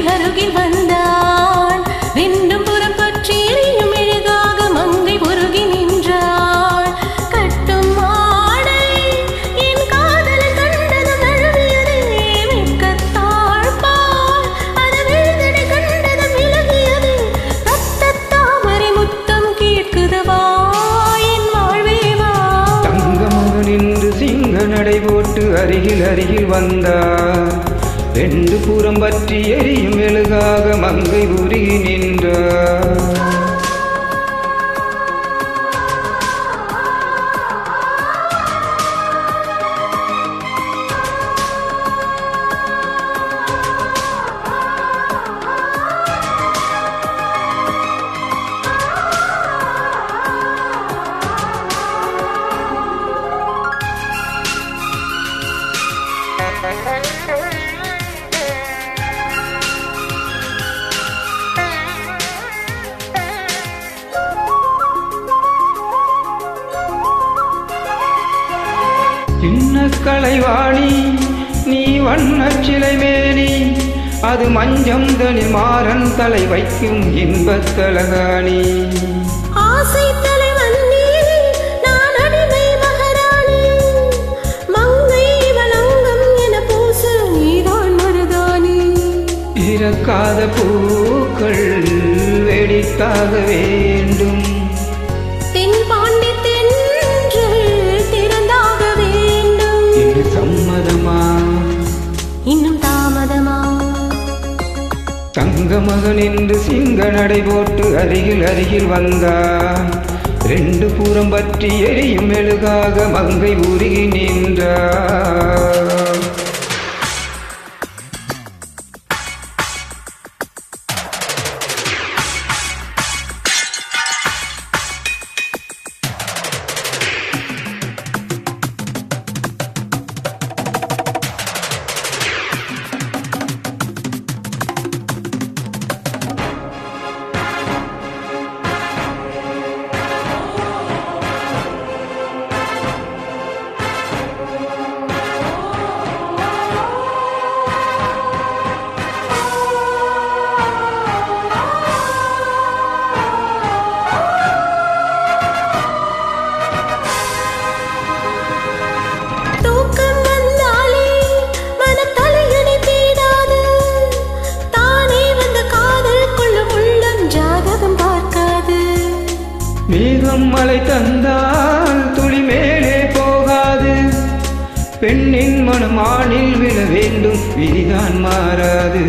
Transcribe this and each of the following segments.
அருகில் அருகில் வந்தான் ரெண்டும் புறம் பற்றி எரியும் மெழுகாக மங்கை உருகி நின்றாள் கட்டும் ஆடை என் காதலன் கண்டதும் நழுவியதே வெட்கத்தாள் பால் அது வேதனை கண்டதும் விலகியது ரத்தத் தாமரை முத்தம் கேட்குதவா என் வாழ்வேவா தங்கமகன் என்று சிங்க நடை போட்டு அருகில் அருகில் வந்தார் ரெண்டு புறம் பற்றி எரியும் மெழுகாக மங்கை உருகி நின்றார் சின்ன கலைவாணி நீ வண்ணச் சிலை மேனி அது மஞ்சம் தனில் மாறன் தலை வைக்கும் இன்பத் தலகாணி ஆசை தலைவன் நீ நான் அடிமை மகாராணி மங்கை வளங்கம் என பூச நீதான் மருதாணி இறக்காத பூக்கள் வெடித்தாக வேண்டும் தென்பாண்டி தென்றல் திறந்தாக வேண்டும் இது சம்மதமா இன்னும் தாமதமா தங்கமகன் என்று சிங்க நடை போட்டு அருகில் அருகில் வந்தான் ரெண்டு புறம் பற்றி எரியும் மெழுகாக மங்கை உருகி நின்றார் மேகம் மழை தந்தால் துளி மேலே போகாது பெண்ணின் மனம் ஆணில் விழ வேண்டும் விதிதான் மாறாது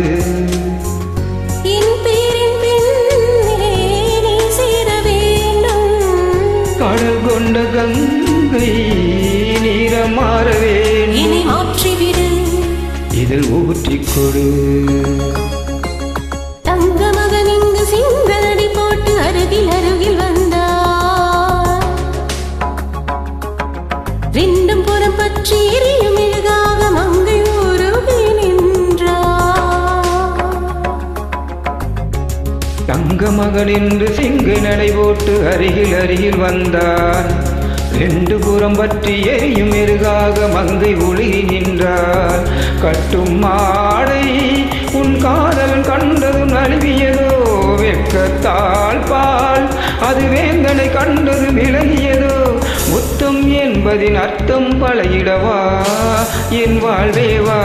கடல் கொண்ட கங்கை நீரம் மாற வேண்டும் இதில் ஊற்றிக் கொடு தங்கமகன் இங்கு சிங்கனடி போட்டு அருகில் அருகில் வந்தார் ரெண்டும் புறம் பற்றி எரியும் மெழுகாக மங்கை உருகி நின்றார் தங்கமகன் என்று சிங்க நடை போட்டு அருகில் அருகில் வந்தார் ரெண்டு புறம் பற்றி எரியும் மெழுகாக மங்கை உருகி நின்றார் கட்டும் மாடை உன் காதலன் கண்டதும் நழுவியதோ வெட்கத்தால் பால் அது வேந்தனை கண்டது விலகியதோ முத்தம் என்பதின் அர்த்தம் பழகிடவா என் வாழ்வேவா